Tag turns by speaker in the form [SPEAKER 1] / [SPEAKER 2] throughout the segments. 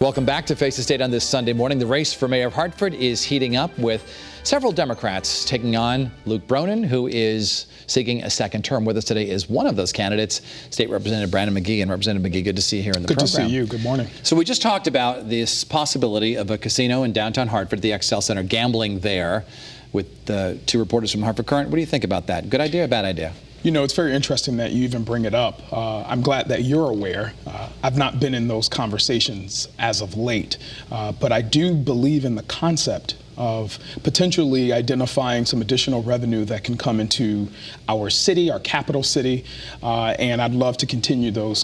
[SPEAKER 1] Welcome back to Face the State on this Sunday morning. The race for mayor of Hartford is heating up with several Democrats taking on Luke Bronin, who is seeking a second term. With us today is one of those candidates, State Representative Brandon McGee. And Representative McGee, good to see you here in the program.
[SPEAKER 2] Good to see you. Good morning.
[SPEAKER 1] So we just talked about this possibility of a casino in downtown Hartford, the XL Center, gambling there with two reporters from Hartford Current. What do you think about that? Good idea or bad idea?
[SPEAKER 2] You know, it's very interesting that you even bring it up. I'm glad that you're aware. I've not been in those conversations as of late, but I do believe in the concept of potentially identifying some additional revenue that can come into our city, our capital city, and I'd love to continue those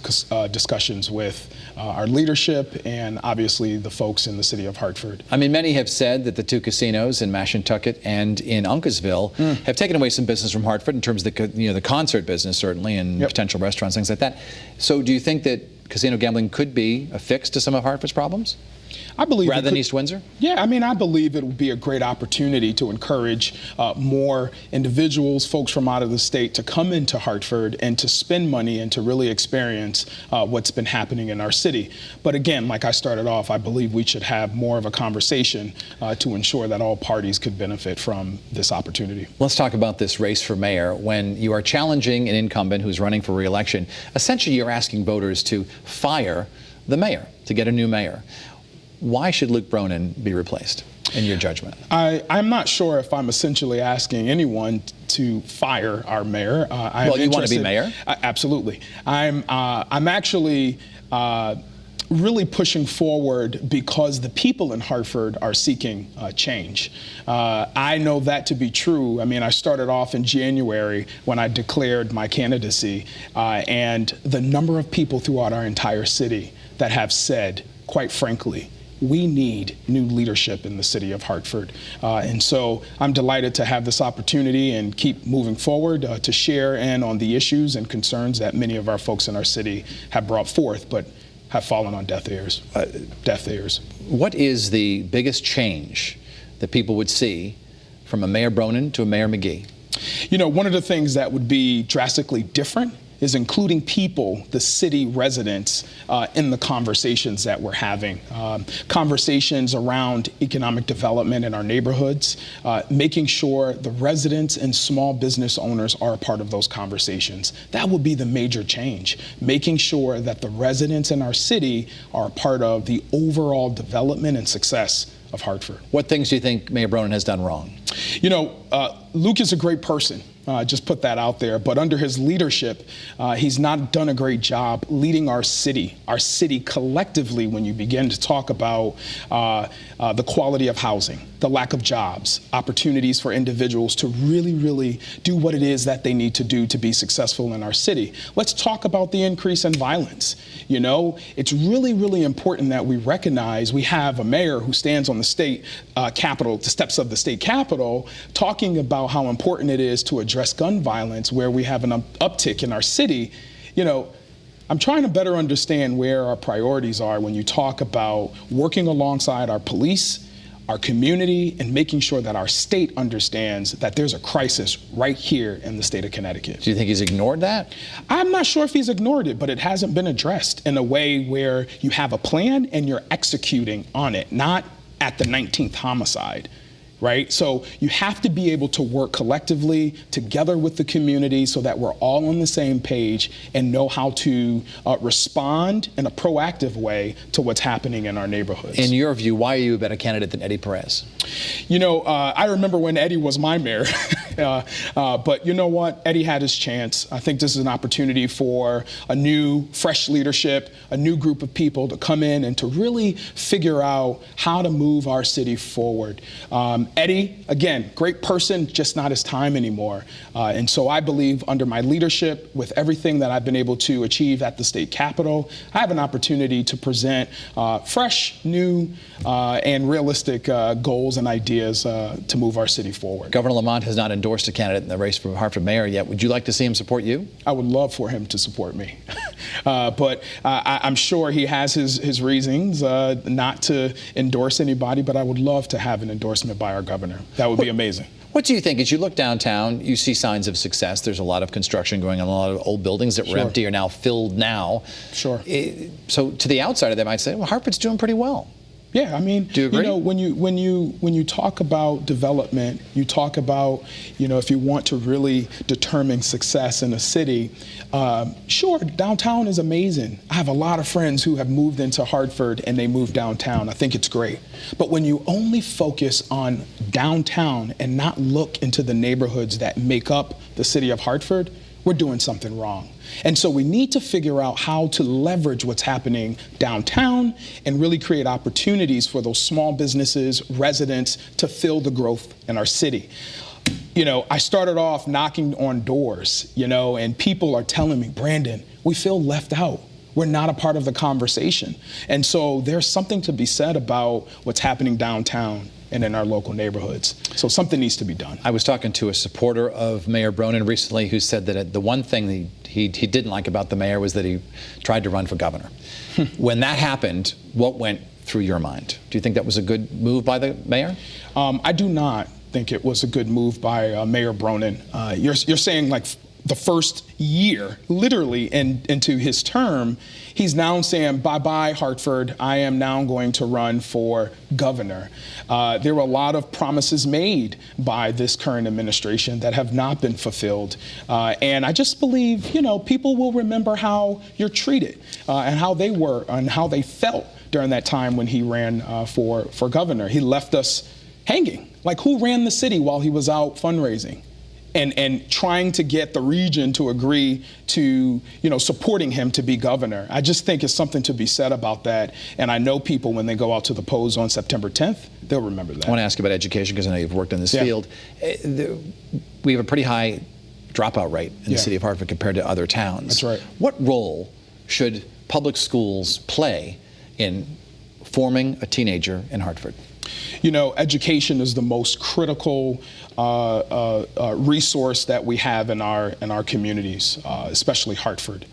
[SPEAKER 2] discussions with our leadership and obviously the folks in the city of Hartford.
[SPEAKER 1] I mean, many have said that the two casinos in Mashantucket and in Uncasville have taken away some business from Hartford in terms of the concert business, certainly, and potential restaurants, things like that. So do you think that casino gambling could be a fix to some of Hartford's problems?
[SPEAKER 2] I believe
[SPEAKER 1] rather than East Windsor?
[SPEAKER 2] Yeah, I mean, I believe it would be a great opportunity to encourage more individuals, folks from out of the state to come into Hartford and to spend money and to really experience what's been happening in our city. But again, like I started off, I believe we should have more of a conversation to ensure that all parties could benefit from this opportunity.
[SPEAKER 1] Let's talk about this race for mayor. When you are challenging an incumbent who's running for re-election, essentially you're asking voters to fire the mayor, to get a new mayor. Why should Luke Bronin be replaced, in your judgment?
[SPEAKER 2] I'm not sure if I'm essentially asking anyone to fire our mayor.
[SPEAKER 1] Well, you want to be mayor?
[SPEAKER 2] Absolutely. I'm actually really pushing forward because the people in Hartford are seeking change. I know that to be true. I mean, I started off in January when I declared my candidacy, and the number of people throughout our entire city that have said, quite frankly, we need new leadership in the city of Hartford. And so I'm delighted to have this opportunity and keep moving forward to share in on the issues and concerns that many of our folks in our city have brought forth, but have fallen on deaf ears.
[SPEAKER 1] What is the biggest change that people would see from a Mayor Bronin to a Mayor McGee?
[SPEAKER 2] You know, one of the things that would be drastically different is including people, the city residents, in the conversations that we're having. Conversations around economic development in our neighborhoods, making sure the residents and small business owners are a part of those conversations. That would be the major change, making sure that the residents in our city are a part of the overall development and success of Hartford.
[SPEAKER 1] What things do you think Mayor Bronin has done wrong?
[SPEAKER 2] You know, Luke is a great person. Just put that out there. But under his leadership, he's not done a great job leading our city collectively when you begin to talk about the quality of housing, the lack of jobs, opportunities for individuals to really do what it is that they need to do to be successful in our city. Let's talk about the increase in violence. You know, it's really important that we recognize we have a mayor who stands on the state capitol, the steps of the state capitol, talking about how important it is to address gun violence, where we have an uptick in our city. You know, I'm trying to better understand where our priorities are when you talk about working alongside our police, our community, and making sure that our state understands that there's a crisis right here in the state of Connecticut.
[SPEAKER 1] Do you think he's ignored that?
[SPEAKER 2] I'm not sure if he's ignored it, but it hasn't been addressed in a way where you have a plan and you're executing on it, not at the 19th homicide. Right? So you have to be able to work collectively together with the community so that we're all on the same page and know how to respond in a proactive way to what's happening in our neighborhoods.
[SPEAKER 1] In your view, why are you a better candidate than Eddie Perez?
[SPEAKER 2] You know, I remember when Eddie was my mayor, but you know what? Eddie had his chance. I think this is an opportunity for a new, fresh leadership, a new group of people to come in and to really figure out how to move our city forward. Eddie, again, great person, just not his time anymore. And so I believe under my leadership, with everything that I've been able to achieve at the state capitol, I have an opportunity to present fresh, new, and realistic goals and ideas to move our city forward.
[SPEAKER 1] Governor Lamont has not endorsed a candidate in the race for Hartford mayor yet. Would you like to see him support you?
[SPEAKER 2] I would love for him to support me. But I'm sure he has his reasons not to endorse anybody, but I would love to have an endorsement by our governor. That would be amazing.
[SPEAKER 1] What do you think? As you look downtown, you see signs of success. There's a lot of construction going on. A lot of old buildings that were empty are now filled now.
[SPEAKER 2] Sure.
[SPEAKER 1] So to the outsider, they might say, well, Hartford's doing pretty well.
[SPEAKER 2] Yeah, I mean,
[SPEAKER 1] do you agree?
[SPEAKER 2] when you talk about development, you talk about, if you want to really determine success in a city, sure, downtown is amazing. I have a lot of friends who have moved into Hartford and they moved downtown. I think it's great. But when you only focus on downtown and not look into the neighborhoods that make up the city of Hartford, we're doing something wrong. And so we need to figure out how to leverage what's happening downtown and really create opportunities for those small businesses, residents, to fill the growth in our city. I started off knocking on doors, and people are telling me, Brandon, we feel left out. We're not a part of the conversation. And so there's something to be said about what's happening downtown and in our local neighborhoods. So something needs to be done.
[SPEAKER 1] I was talking to a supporter of Mayor Bronin recently who said that the one thing he didn't like about the mayor was that he tried to run for governor. When that happened, what went through your mind? Do you think that was a good move by the mayor?
[SPEAKER 2] I do not think it was a good move by Mayor Bronin. You're saying like the first year, literally into his term, he's now saying, bye-bye, Hartford. I am now going to run for governor. There were a lot of promises made by this current administration that have not been fulfilled. And I just believe, people will remember how you're treated and how they were and how they felt during that time when he ran for governor. He left us hanging. Like, who ran the city while he was out fundraising? And trying to get the region to agree to, supporting him to be governor. I just think it's something to be said about that. And I know people, when they go out to the polls on September 10th, they'll remember that.
[SPEAKER 1] I want to ask you about education, because I know you've worked in this field. We have a pretty high dropout rate in the city of Hartford compared to other towns.
[SPEAKER 2] That's right.
[SPEAKER 1] What role should public schools play in forming a teenager in Hartford?
[SPEAKER 2] Education is the most critical resource that we have in our communities, especially Hartford.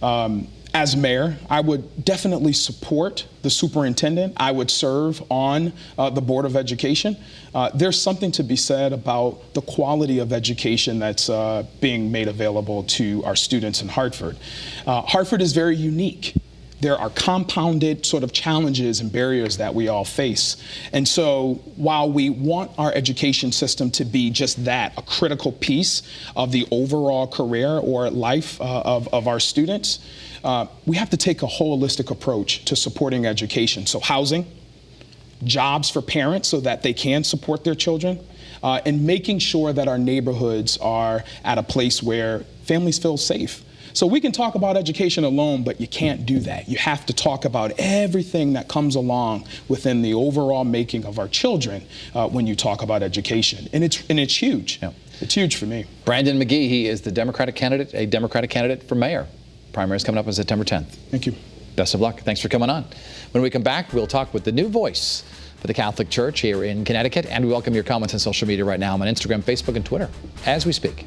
[SPEAKER 2] As mayor, I would definitely support the superintendent. I would serve on the Board of Education. There's something to be said about the quality of education that's being made available to our students in Hartford. Hartford is very unique. There are compounded sort of challenges and barriers that we all face. And so while we want our education system to be just that, a critical piece of the overall career or life of our students, we have to take a holistic approach to supporting education. So housing, jobs for parents so that they can support their children, and making sure that our neighborhoods are at a place where families feel safe. So we can talk about education alone, but you can't do that. You have to talk about everything that comes along within the overall making of our children when you talk about education. And it's huge. Yeah. It's huge for me.
[SPEAKER 1] Brandon McGee, he is the Democratic candidate, a Democratic candidate for mayor. Primary is coming up on September 10th.
[SPEAKER 2] Thank you.
[SPEAKER 1] Best of luck. Thanks for coming on. When we come back, we'll talk with the new voice for the Catholic Church here in Connecticut, and we welcome your comments on social media right now. I'm on Instagram, Facebook, and Twitter as we speak.